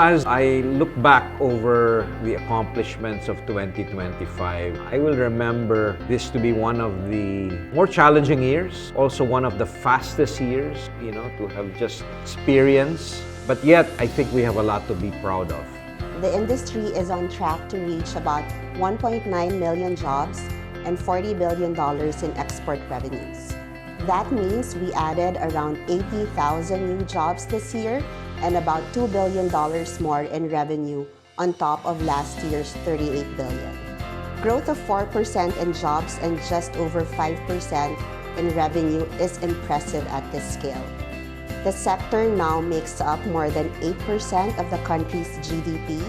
As I look back over the accomplishments of 2025, I will remember this to be one of the more challenging years, also one of the fastest years, to have just experienced. But yet, I think we have a lot to be proud of. The industry is on track to reach about 1.9 million jobs and $40 billion in export revenues. That means we added around 80,000 new jobs this year and about $2 billion more in revenue on top of last year's $38 billion. Growth of 4% in jobs and just over 5% in revenue is impressive at this scale. The sector now makes up more than 8% of the country's GDP.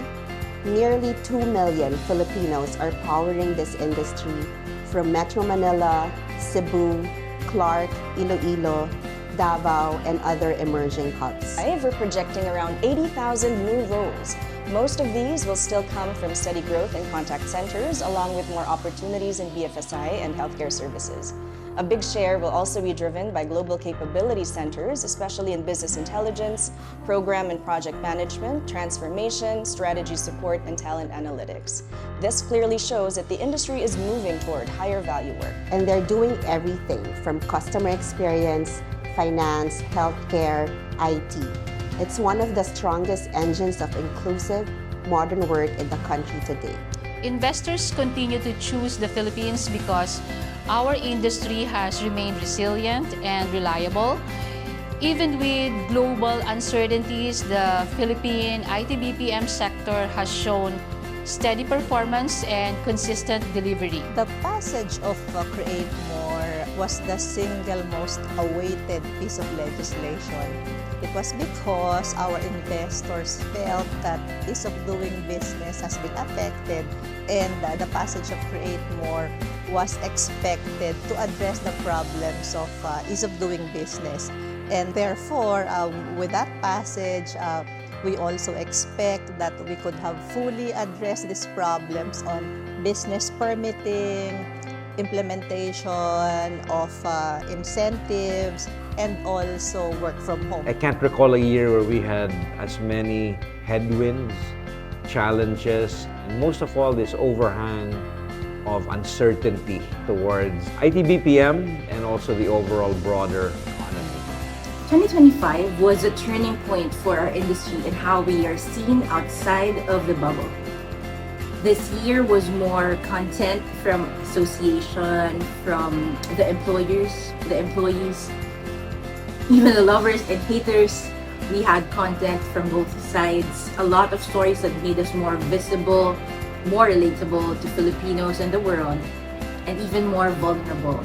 Nearly 2 million Filipinos are powering this industry from Metro Manila, Cebu, Clark, Iloilo, Davao, and other emerging hubs. We're projecting around 80,000 new roles. Most of these will still come from steady growth in contact centers, along with more opportunities in BFSI and healthcare services. A big share will also be driven by global capability centers, especially in business intelligence, program and project management, transformation, strategy support, and talent analytics. This clearly shows that the industry is moving toward higher value work. And they're doing everything from customer experience, finance, healthcare, IT. It's one of the strongest engines of inclusive, modern work in the country today. Investors continue to choose the Philippines because our industry has remained resilient and reliable. Even with global uncertainties, the Philippine IT-BPM sector has shown steady performance and consistent delivery. The passage of Create More was the single most awaited piece of legislation. It was because our investors felt that ease of doing business has been affected, and the passage of Create More was expected to address the problems of ease of doing business. And therefore, with that passage, we also expect that we could have fully addressed these problems on business permitting, implementation of incentives, and also work from home. I can't recall a year where we had as many headwinds, challenges, and most of all, this overhang of uncertainty towards IT-BPM and also the overall broader economy. 2025 was a turning point for our industry and how we are seen outside of the bubble. This year was more content from association, from the employers, the employees, even the lovers and haters. We had content from both sides, a lot of stories that made us more visible, more relatable to Filipinos and the world, and even more vulnerable.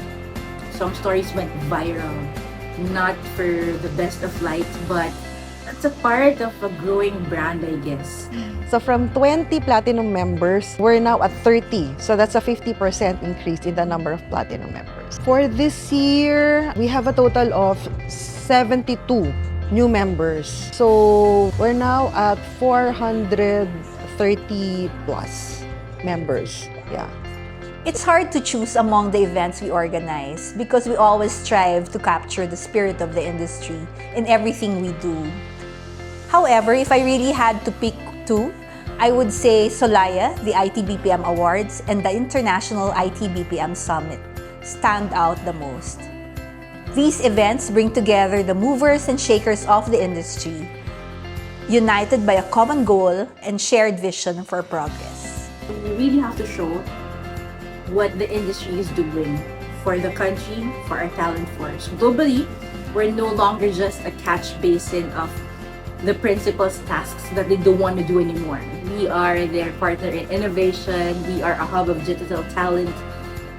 Some stories went viral, not for the best of light, but that's a part of a growing brand, I guess. So from 20 Platinum members, we're now at 30. So that's a 50% increase in the number of Platinum members. For this year, we have a total of 72 new members. So we're now at 430 plus members. Yeah. It's hard to choose among the events we organize because we always strive to capture the spirit of the industry in everything we do. However, if I really had to pick two, I would say Solaya, the IT-BPM Awards, and the International IT-BPM Summit stand out the most. These events bring together the movers and shakers of the industry, united by a common goal and shared vision for progress. We really have to show what the industry is doing for the country, for our talent force. Globally, we're no longer just a catch basin of the principal's tasks that they don't want to do anymore. We are their partner in innovation, we are a hub of digital talent,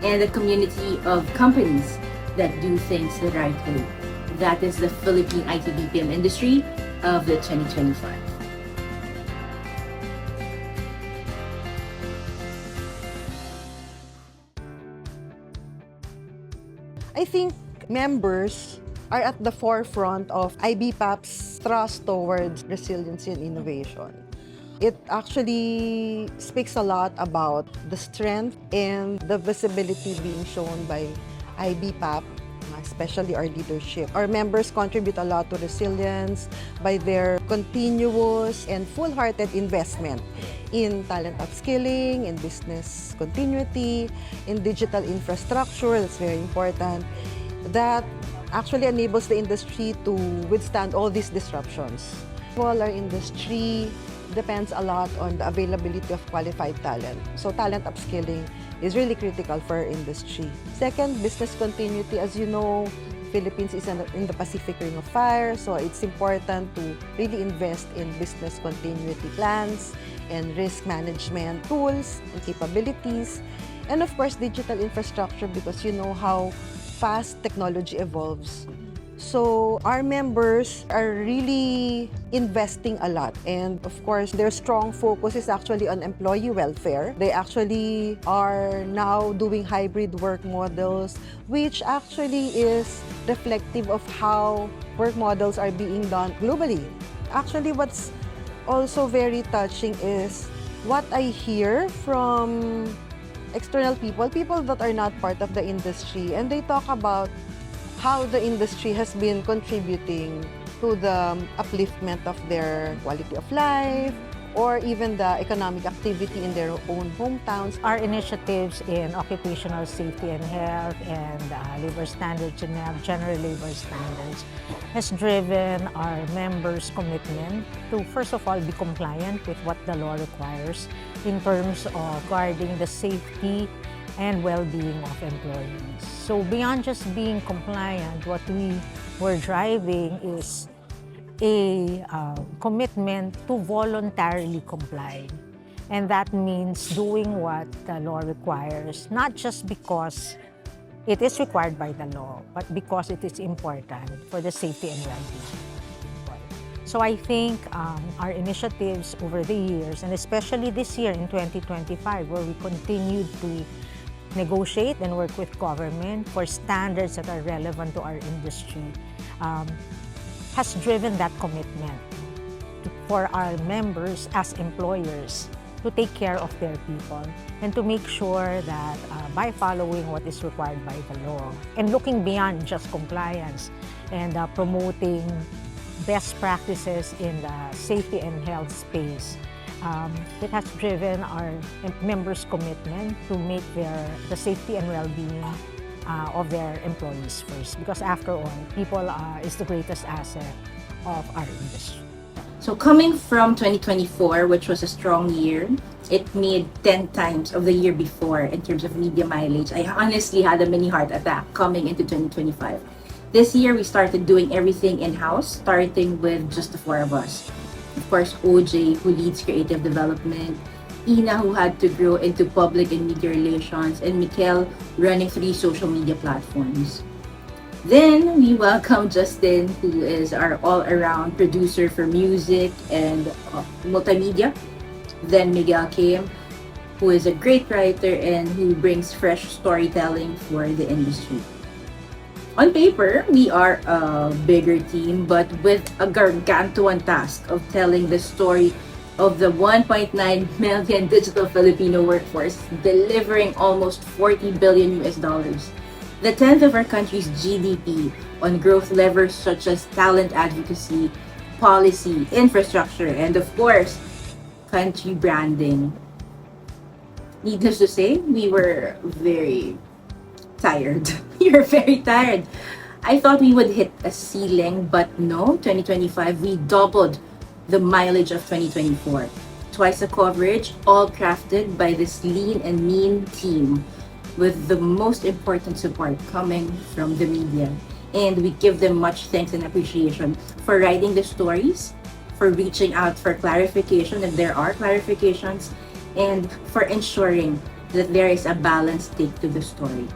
and a community of companies that do things the right way. That is the Philippine IT-BPM industry of the 2025. I think members are at the forefront of IBPAP's thrust towards resiliency and innovation. It actually speaks a lot about the strength and the visibility being shown by IBPAP especially our leadership. Our members contribute a lot to resilience by their continuous and full-hearted investment in talent upskilling, in business continuity, in digital infrastructure, that's very important. That actually enables the industry to withstand all these disruptions. Well, our industry depends a lot on the availability of qualified talent. So talent upskilling is really critical for our industry. Second, business continuity. As you know, Philippines is in the Pacific Ring of Fire, so it's important to really invest in business continuity plans and risk management tools and capabilities. And of course, digital infrastructure, because you know how fast technology evolves. So our members are really investing a lot, and of course their strong focus is actually on employee welfare. They actually are now doing hybrid work models, which actually is reflective of how work models are being done globally. Actually, what's also very touching is what I hear from external people that are not part of the industry, and they talk about how the industry has been contributing to the upliftment of their quality of life or even the economic activity in their own hometowns. Our initiatives in occupational safety and health and labor standards and general labor standards has driven our members' commitment to, first of all, be compliant with what the law requires in terms of guarding the safety and well-being of employees. So beyond just being compliant, what we were driving is a commitment to voluntarily comply. And that means doing what the law requires, not just because it is required by the law, but because it is important for the safety and well-being. So I think our initiatives over the years, and especially this year in 2025, where we continued to negotiate and work with government for standards that are relevant to our industry, has driven that commitment for our members as employers to take care of their people and to make sure that by following what is required by the law and looking beyond just compliance and promoting best practices in the safety and health space, it has driven our members' commitment to make the safety and well-being of their employees first. Because after all, people is the greatest asset of our industry. So coming from 2024, which was a strong year, it made 10 times of the year before in terms of media mileage. I honestly had a mini heart attack coming into 2025. This year, we started doing everything in-house, starting with just the four of us. Of course, OJ, who leads creative development, Ina, who had to grow into public and media relations, and Mikel, running 3 social media platforms. Then we welcome Justin, who is our all-around producer for music and multimedia. Then Miguel came, who is a great writer and who brings fresh storytelling for the industry. On paper, we are a bigger team, but with a gargantuan task of telling the story of the 1.9 million digital Filipino workforce, delivering almost 40 billion US dollars. The 10th of our country's GDP on growth levers such as talent advocacy, policy, infrastructure, and of course, country branding. Needless to say, we were very tired. We were very tired. I thought we would hit a ceiling, but no, 2025, we doubled the mileage of 2024. Twice the coverage, all crafted by this lean and mean team, with the most important support coming from the media. And we give them much thanks and appreciation for writing the stories, for reaching out for clarification if there are clarifications, and for ensuring that there is a balanced take to the story.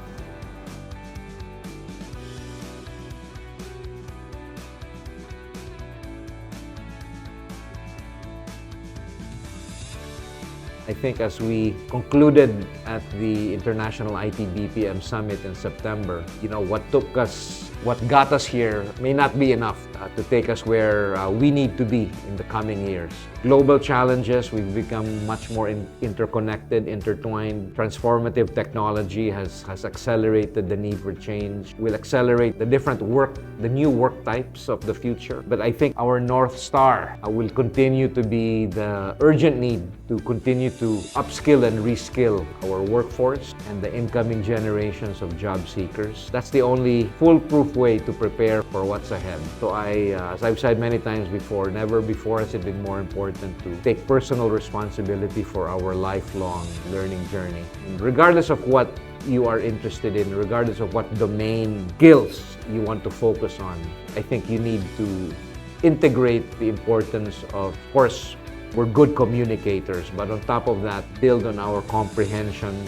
I think as we concluded at the International IT-BPM Summit in September, what took us what got us here may not be enough to take us where we need to be in the coming years. Global challenges, we've become much more interconnected, intertwined. Transformative technology has accelerated the need for change. Will accelerate the the new work types of the future. But I think our North Star will continue to be the urgent need to continue to upskill and reskill our workforce and the incoming generations of job seekers. That's the only foolproof way to prepare for what's ahead. So as I've said many times before, never before has it been more important to take personal responsibility for our lifelong learning journey. And regardless of what you are interested in, regardless of what domain skills you want to focus on, I think you need to integrate the importance of course, we're good communicators, but on top of that, build on our comprehension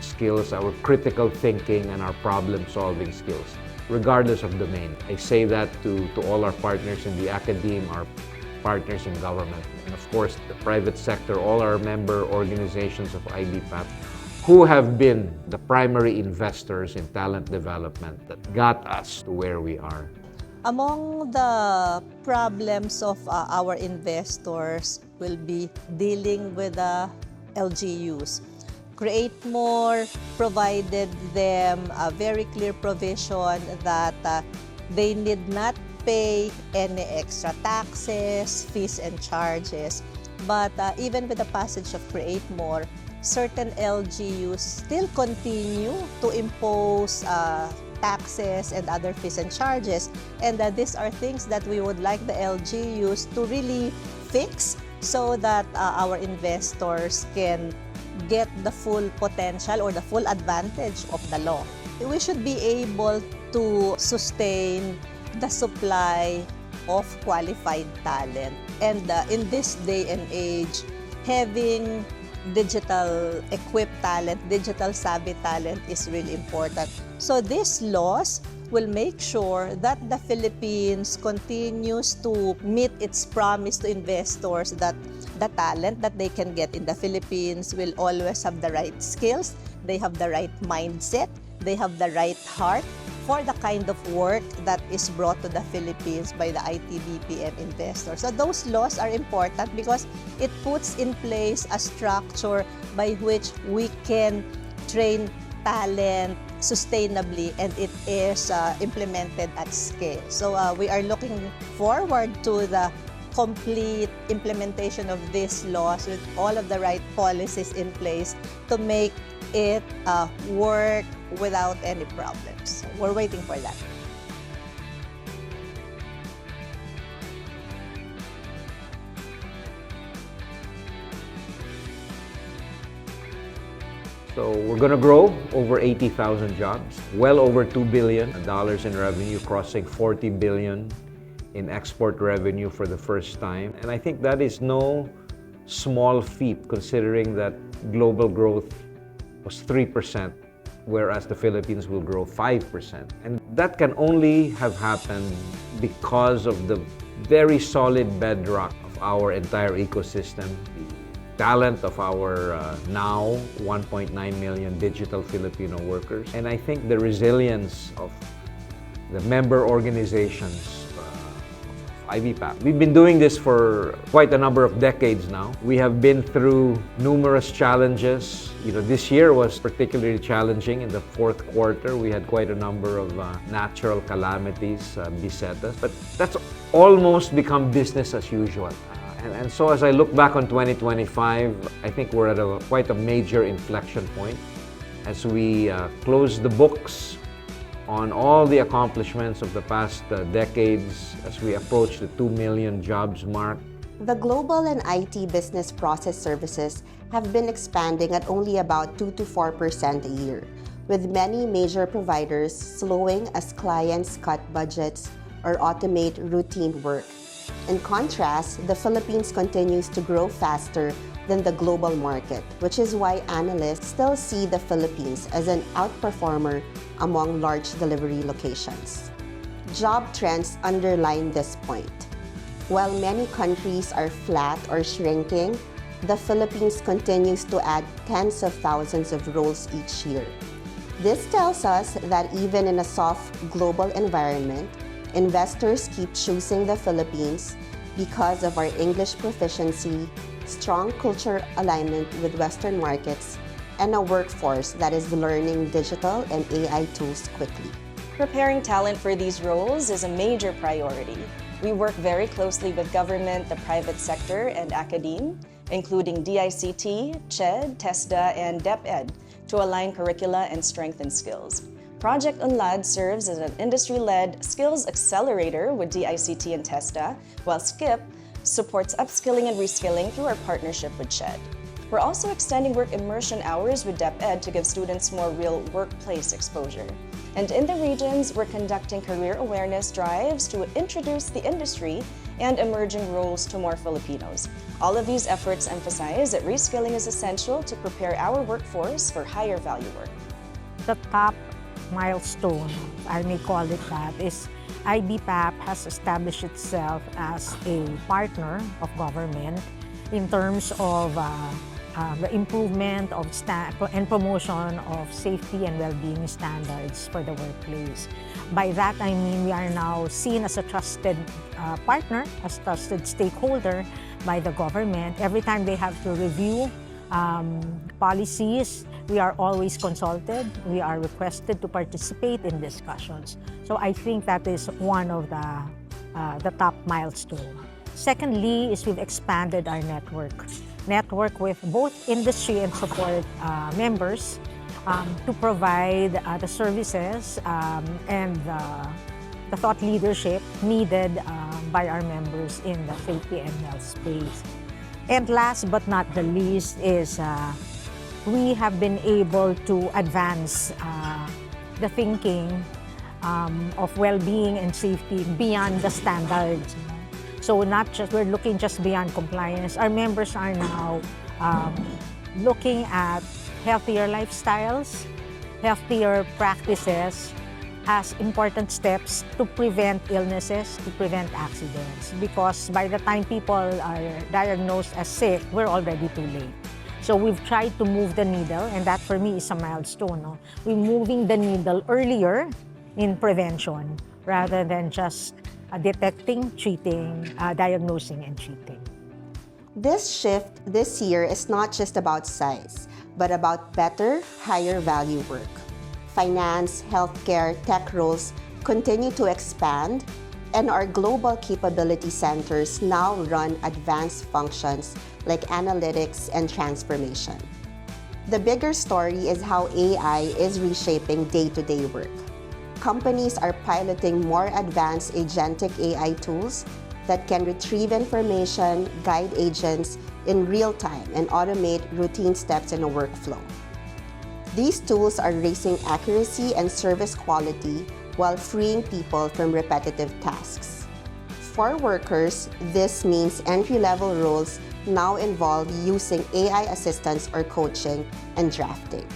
skills, our critical thinking, and our problem-solving skills, regardless of domain. I say that to all our partners in the academe, our partners in government, and of course, the private sector, all our member organizations of IBPAP, who have been the primary investors in talent development that got us to where we are. Among the problems of our investors will be dealing with the LGUs. Create More provided them a very clear provision that they need not pay any extra taxes, fees, and charges. But even with the passage of Create More, certain LGUs still continue to impose taxes and other fees and charges. And these are things that we would like the LGUs to really fix so that our investors can get the full potential or the full advantage of the law. We should be able to sustain the supply of qualified talent. And in this day and age, having digital equipped talent, digital savvy talent is really important. So these laws will make sure that the Philippines continues to meet its promise to investors that the talent that they can get in the Philippines will always have the right skills, they have the right mindset, they have the right heart for the kind of work that is brought to the Philippines by the IT-BPM investors. So those laws are important because it puts in place a structure by which we can train talent sustainably, and it is implemented at scale. So we are looking forward to the complete implementation of these laws with all of the right policies in place to make it work without any problems. We're waiting for that. So we're going to grow over 80,000 jobs, well over $2 billion in revenue, crossing 40 billion in export revenue for the first time. And I think that is no small feat considering that global growth was 3%, whereas the Philippines will grow 5%. And that can only have happened because of the very solid bedrock of our entire ecosystem, the talent of our now 1.9 million digital Filipino workers. And I think the resilience of the member organizations IBPAP. We've been doing this for quite a number of decades now. We have been through numerous challenges. This year was particularly challenging. In the fourth quarter, we had quite a number of natural calamities beset us. But that's almost become business as usual. And so as I look back on 2025, I think we're at quite a major inflection point as we close the books on all the accomplishments of the past decades as we approach the 2 million jobs mark. The global and IT business process services have been expanding at only about 2 to 4% a year, with many major providers slowing as clients cut budgets or automate routine work. In contrast, the Philippines continues to grow faster than the global market, which is why analysts still see the Philippines as an outperformer among large delivery locations. Job trends underline this point. While many countries are flat or shrinking, the Philippines continues to add tens of thousands of roles each year. This tells us that even in a soft global environment, investors keep choosing the Philippines because of our English proficiency, strong culture alignment with Western markets, and a workforce that is learning digital and AI tools quickly. Preparing talent for these roles is a major priority. We work very closely with government, the private sector, and academe, including DICT, CHED, TESDA, and DepEd, to align curricula and strengthen skills. Project Onward serves as an industry-led skills accelerator with DICT and TESDA, while SKIP supports upskilling and reskilling through our partnership with CHED. We're also extending work immersion hours with DepEd to give students more real workplace exposure. And in the regions, we're conducting career awareness drives to introduce the industry and emerging roles to more Filipinos. All of these efforts emphasize that reskilling is essential to prepare our workforce for higher value work. The top milestone, I may call it that, is IBPAP has established itself as a partner of government in terms of the improvement of and promotion of safety and well-being standards for the workplace. By that, I mean we are now seen as a trusted partner, as trusted stakeholder by the government. Every time they have to review policies, we are always consulted. We are requested to participate in discussions. So I think that is one of the top milestones. Secondly, is we've expanded our network with both industry and support members to provide the services and the thought leadership needed by our members in the safety and health space. And last but not the least is we have been able to advance the thinking of well-being and safety beyond the standards. So not just, we're looking just beyond compliance. Our members are now looking at healthier lifestyles, healthier practices as important steps to prevent illnesses, to prevent accidents. Because by the time people are diagnosed as sick, we're already too late. So we've tried to move the needle, and that for me is a milestone. No? We're moving the needle earlier in prevention rather than just detecting, treating, diagnosing, and treating. This shift this year is not just about size, but about better, higher value work. Finance, healthcare, tech roles continue to expand, and our global capability centers now run advanced functions like analytics and transformation. The bigger story is how AI is reshaping day-to-day work. Companies are piloting more advanced agentic AI tools that can retrieve information, guide agents in real time, and automate routine steps in a workflow. These tools are raising accuracy and service quality while freeing people from repetitive tasks. For workers, this means entry-level roles now involve using AI assistance or coaching and drafting.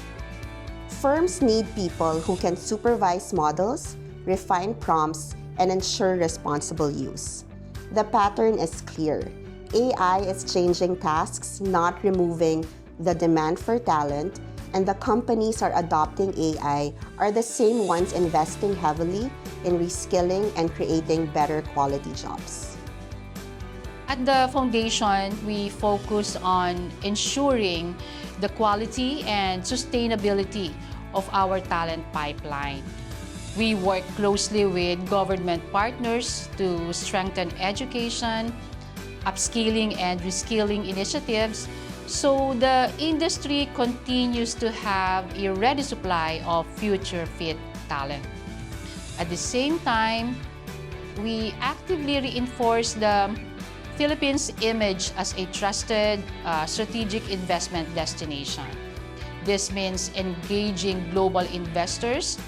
Firms need people who can supervise models, refine prompts, and ensure responsible use. The pattern is clear. AI is changing tasks, not removing the demand for talent, and the companies are adopting AI are the same ones investing heavily in reskilling and creating better quality jobs. At the foundation, we focus on ensuring the quality and sustainability of our talent pipeline. We work closely with government partners to strengthen education, upskilling and reskilling initiatives so the industry continues to have a ready supply of future fit talent. At the same time, we actively reinforce the Philippines' image as a trusted strategic investment destination. This means engaging global investors,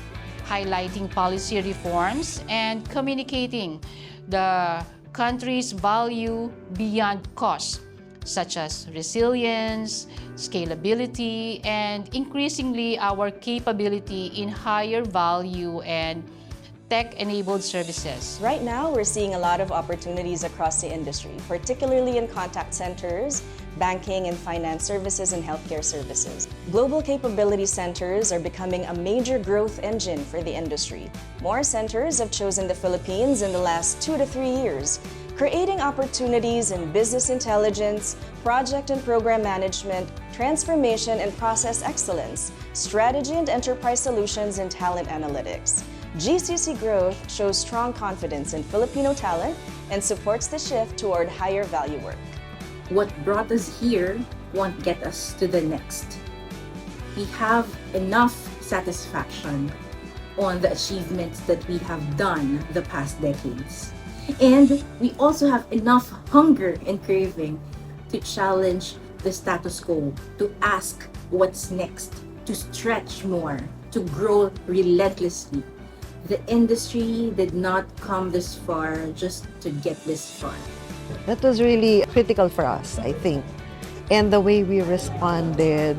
highlighting policy reforms, and communicating the country's value beyond cost, such as resilience, scalability, and increasingly our capability in higher value and tech-enabled services. Right now, we're seeing a lot of opportunities across the industry, particularly in contact centers, banking and finance services, and healthcare services. Global capability centers are becoming a major growth engine for the industry. More centers have chosen the Philippines in the last 2 to 3 years, creating opportunities in business intelligence, project and program management, transformation and process excellence, strategy and enterprise solutions, and talent analytics. GCC growth shows strong confidence in Filipino talent and supports the shift toward higher value work. What brought us here won't get us to the next. We have enough satisfaction on the achievements that we have done the past decades. And we also have enough hunger and craving to challenge the status quo, to ask what's next, to stretch more, to grow relentlessly. The industry did not come this far just to get this far. That was really critical for us, I think. And the way we responded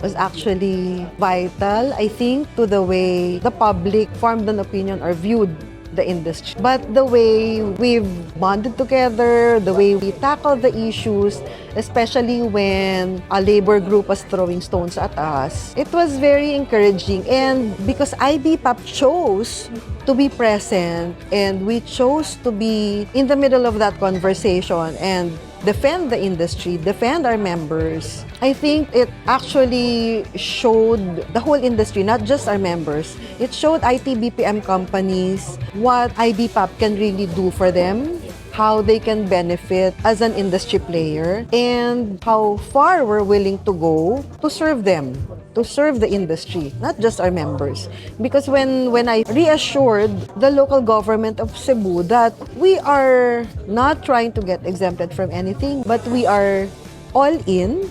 was actually vital, I think, to the way the public formed an opinion or viewed the industry. But the way we've bonded together, the way we tackled the issues, especially when a labor group was throwing stones at us, it was very encouraging. And because IBPAP chose to be present and we chose to be in the middle of that conversation and defend the industry, defend our members, I think it actually showed the whole industry, not just our members. It showed IT-BPM companies what IBPAP can really do for them, how they can benefit as an industry player, and how far we're willing to go to serve them, to serve the industry, not just our members. Because when I reassured the local government of Cebu that we are not trying to get exempted from anything, but we are all in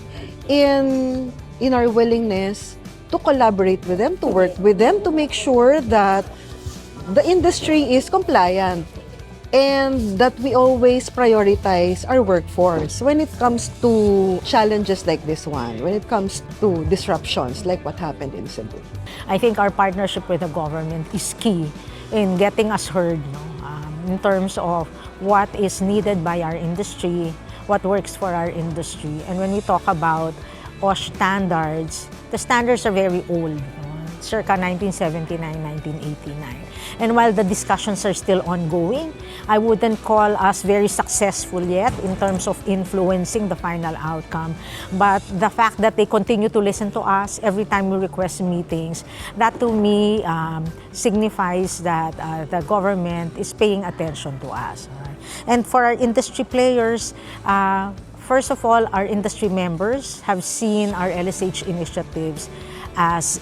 our willingness to collaborate with them, to work with them, to make sure that the industry is compliant and that we always prioritize our workforce when it comes to challenges like this one, when it comes to disruptions like what happened in Cebu. I think our partnership with the government is key in getting us heard, in terms of what is needed by our industry, what works for our industry. And when we talk about OSH standards, the standards are very old, circa 1979, 1989. And while the discussions are still ongoing, I wouldn't call us very successful yet in terms of influencing the final outcome. But the fact that they continue to listen to us every time we request meetings, that to me signifies that the government is paying attention to us. And for our industry players, first of all, our industry members have seen our LSH initiatives as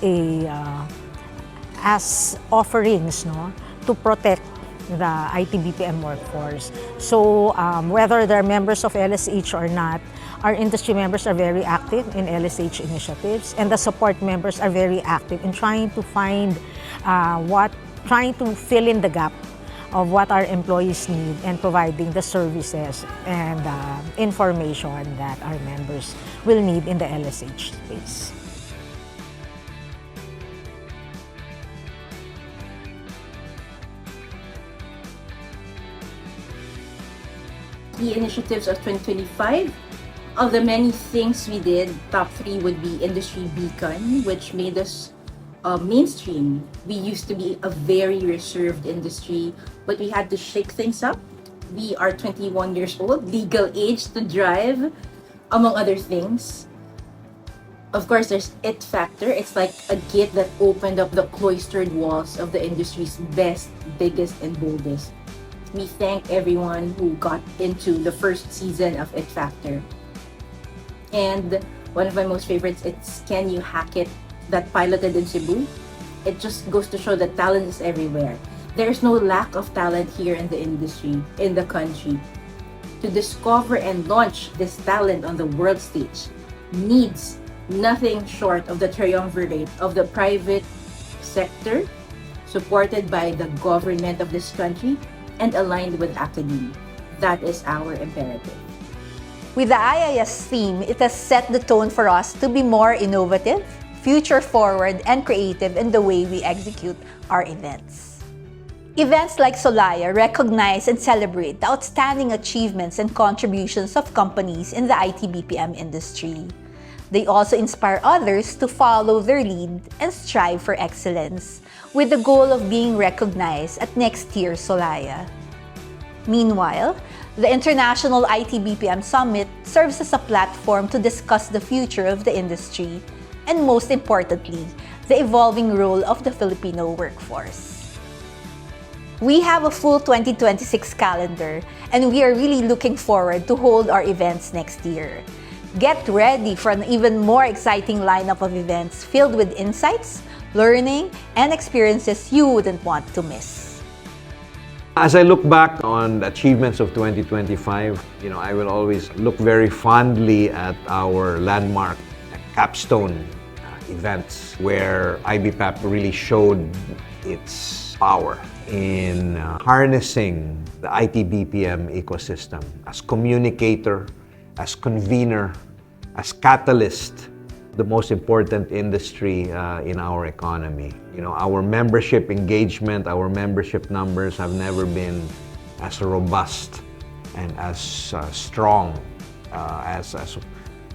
offerings to protect the IT-BPM workforce. So whether they're members of LSH or not, our industry members are very active in LSH initiatives, and the support members are very active in trying to find trying to fill in the gap of what our employees need and providing the services and information that our members will need in the LSH space. The initiatives of 2025, of the many things we did, top 3 would be Industry Beacon, which made us mainstream. We used to be a very reserved industry, but we had to shake things up. We are 21 years old, legal age to drive, among other things. Of course, there's it factor. It's like a gate that opened up the cloistered walls of the industry's best, biggest, and boldest. We thank everyone who got into the first season of It Factor. And one of my most favorites, it's Can You Hack It, that piloted in Cebu. It just goes to show that talent is everywhere. There's no lack of talent here in the industry, in the country. To discover and launch this talent on the world stage needs nothing short of the triumvirate of the private sector, supported by the government of this country, and aligned with academia. That is our imperative. With the IIS theme, it has set the tone for us to be more innovative, future-forward, and creative in the way we execute our events. Events like Solaya recognize and celebrate the outstanding achievements and contributions of companies in the IT-BPM industry. They also inspire others to follow their lead and strive for excellence, with the goal of being recognized at next year's Solaya. Meanwhile, the International IT-BPM Summit serves as a platform to discuss the future of the industry and, most importantly, the evolving role of the Filipino workforce. We have a full 2026 calendar, and we are really looking forward to hold our events next year. Get ready for an even more exciting lineup of events filled with insights, learning, and experiences you wouldn't want to miss. As I look back on the achievements of 2025, I will always look very fondly at our landmark capstone events where IBPAP really showed its power in harnessing the IT-BPM ecosystem as communicator, as convener, as catalyst, the most important industry in our economy. Our membership engagement, our membership numbers have never been as robust and as strong as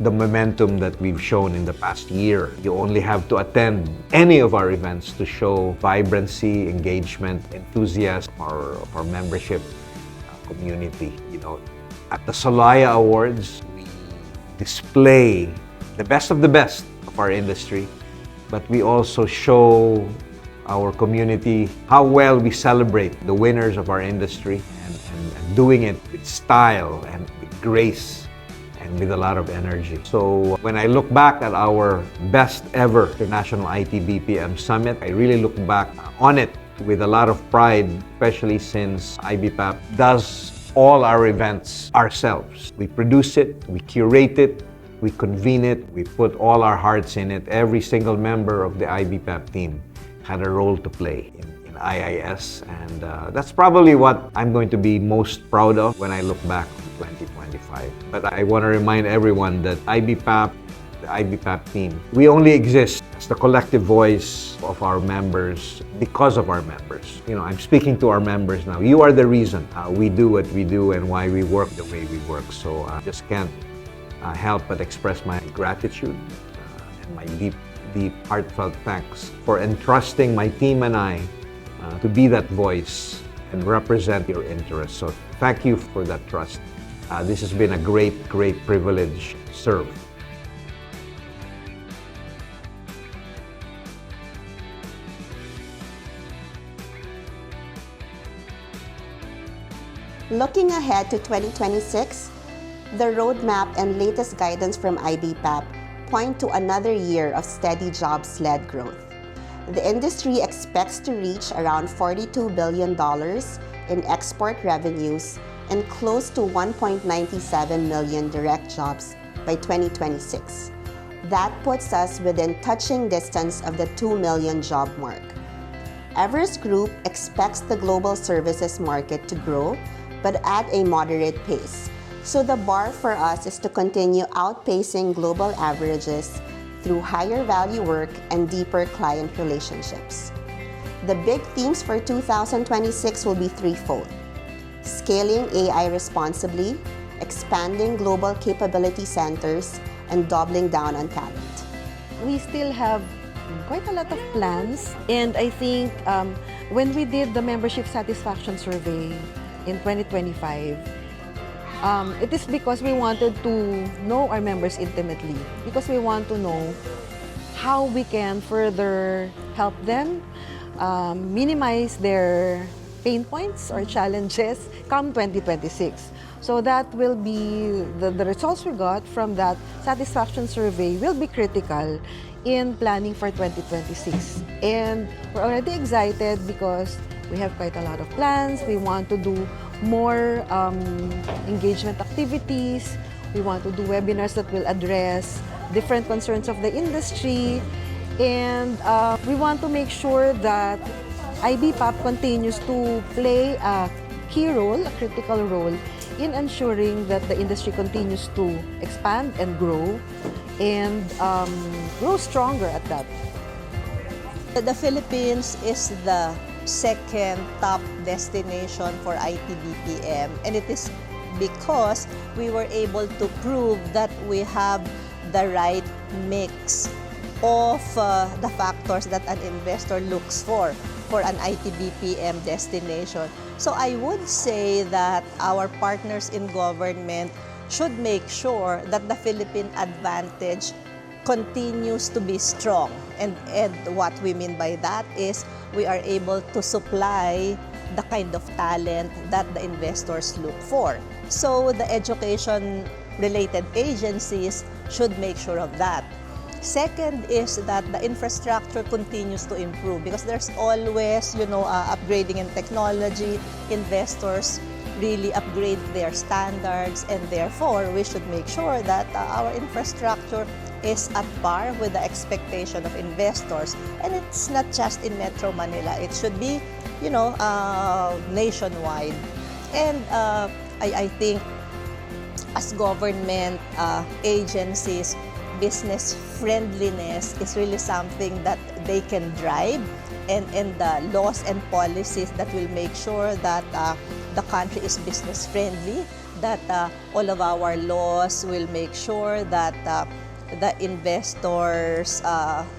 the momentum that we've shown in the past year. You only have to attend any of our events to show vibrancy, engagement, enthusiasm of our membership community. At the Solaya Awards, we display the best of our industry, but we also show our community how well we celebrate the winners of our industry and doing it with style and with grace and with a lot of energy. So when I look back at our best ever International IT-BPM Summit, I really look back on it with a lot of pride, especially since IBPAP does all our events ourselves. We produce it, we curate it, we convene it, we put all our hearts in it. Every single member of the IBPAP team had a role to play in IIS, and that's probably what I'm going to be most proud of when I look back on 2025. But I want to remind everyone that IBPAP, the IBPAP team, we only exist as the collective voice of our members because of our members. I'm speaking to our members now. You are the reason we do what we do and why we work the way we work. So I just can't help but express my gratitude and my deep, heartfelt thanks for entrusting my team and I to be that voice and represent your interests. So thank you for that trust. This has been a great privilege to serve. Looking ahead to 2026, the roadmap and latest guidance from IBPAP point to another year of steady jobs-led growth. The industry expects to reach around $42 billion in export revenues and close to 1.97 million direct jobs by 2026. That puts us within touching distance of the 2 million job mark. Everest Group expects the global services market to grow, but at a moderate pace. So the bar for us is to continue outpacing global averages through higher value work and deeper client relationships. The big themes for 2026 will be threefold: scaling AI responsibly, expanding global capability centers, and doubling down on talent. We still have quite a lot of plans, and I think when we did the membership satisfaction survey in 2025, it is because we wanted to know our members intimately, because we want to know how we can further help them minimize their pain points or challenges come 2026. So that will be the results we got from that satisfaction survey will be critical in planning for 2026. And we're already excited because we have quite a lot of plans. We want to do more engagement activities. We want to do webinars that will address different concerns of the industry. And we want to make sure that IBPAP continues to play a key role, a critical role, in ensuring that the industry continues to expand and grow grow stronger at that. The Philippines is the second top destination for IT-BPM, and it is because we were able to prove that we have the right mix of the factors that an investor looks for an IT-BPM destination. So I would say that our partners in government should make sure that the Philippine advantage continues to be strong. And what we mean by that is we are able to supply the kind of talent that the investors look for. So the education-related agencies should make sure of that. Second is that the infrastructure continues to improve because there's always, upgrading in technology. Investors really upgrade their standards, and therefore we should make sure that our infrastructure is at par with the expectation of investors. And it's not just in Metro Manila. It should be, nationwide. And I think as government agencies, business friendliness is really something that they can drive, and the laws and policies that will make sure that the country is business friendly, that all of our laws will make sure that the investors'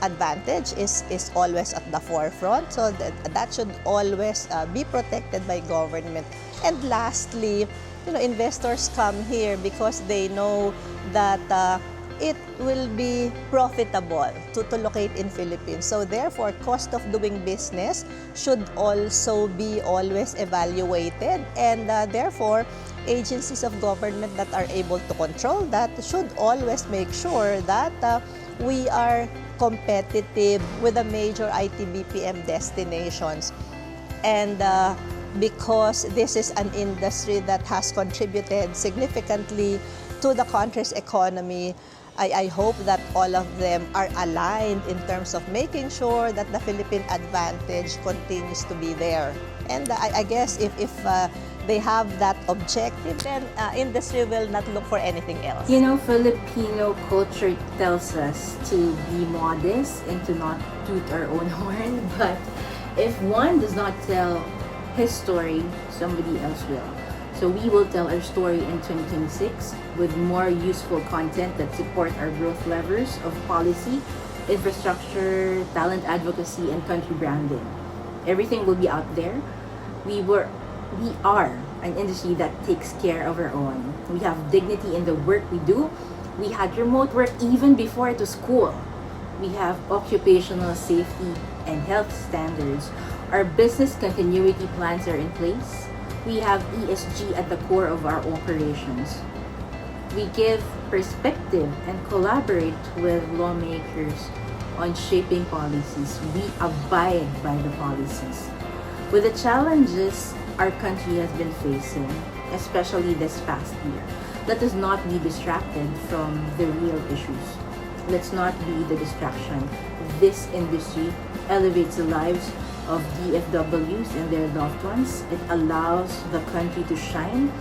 advantage is always at the forefront. So that should always be protected by government. And lastly, investors come here because they know that it will be profitable to locate in Philippines. So therefore, cost of doing business should also be always evaluated, and therefore, agencies of government that are able to control that should always make sure that we are competitive with the major IT-BPM destinations. And because this is an industry that has contributed significantly to the country's economy, I hope that all of them are aligned in terms of making sure that the Philippine advantage continues to be there. And I guess if they have that objective, then industry will not look for anything else. Filipino culture tells us to be modest and to not toot our own horn. But if one does not tell his story, somebody else will. So we will tell our story in 2026 with more useful content that support our growth levers of policy, infrastructure, talent advocacy, and country branding. Everything will be out there. We are an industry that takes care of our own. We have dignity in the work we do. We had remote work even before it was cool. We have occupational safety and health standards. Our business continuity plans are in place. We have ESG at the core of our operations. We give perspective and collaborate with lawmakers on shaping policies. We abide by the policies. With the challenges our country has been facing, especially this past year, let us not be distracted from the real issues. Let's not be the distraction. This industry elevates the lives of DFWs and their loved ones. It allows the country to shine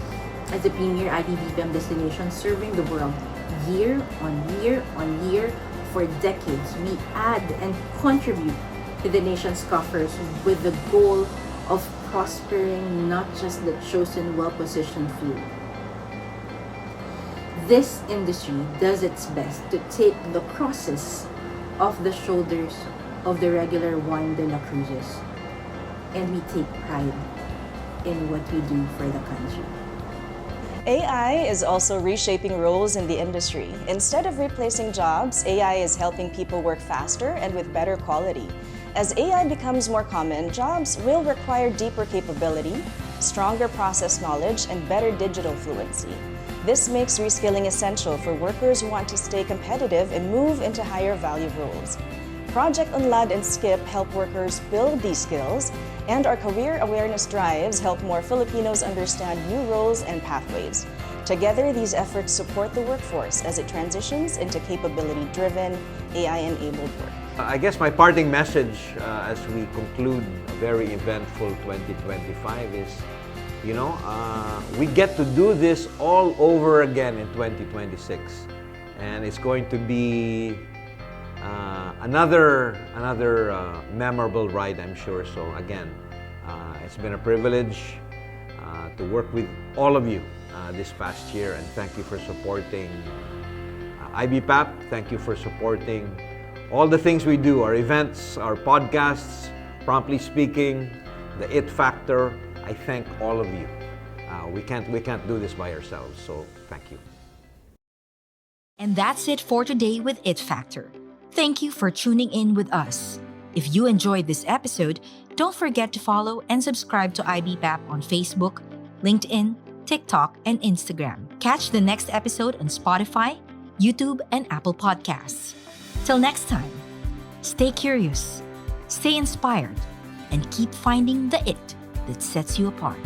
as a premier IT-BPM destination, serving the world year on year on year for decades. We add and contribute to the nation's coffers with the goal of prospering not just the chosen, well-positioned few. This industry does its best to take the crosses off the shoulders of the regular Juan de la Cruzes, and we take pride in what we do for the country. AI is also reshaping roles in the industry. Instead of replacing jobs, AI is helping people work faster and with better quality. As AI becomes more common, jobs will require deeper capability, stronger process knowledge, and better digital fluency. This makes reskilling essential for workers who want to stay competitive and move into higher value roles. Project Unlad and Skip help workers build these skills, and our career awareness drives help more Filipinos understand new roles and pathways. Together, these efforts support the workforce as it transitions into capability-driven, AI-enabled work. I guess my parting message as we conclude a very eventful 2025 is, we get to do this all over again in 2026. And it's going to be another memorable ride, I'm sure. So again, It's been a privilege to work with all of you this past year, and thank you for supporting IBPAP. Thank you for supporting all the things we do, our events, our podcasts, Promptly Speaking, the It Factor. I thank all of you. We can't do this by ourselves, so thank you. And that's it for today with It Factor. Thank you for tuning in with us. If you enjoyed this episode, don't forget to follow and subscribe to IBPAP on Facebook, LinkedIn, TikTok, and Instagram. Catch the next episode on Spotify, YouTube, and Apple Podcasts. Till next time, stay curious, stay inspired, and keep finding the it that sets you apart.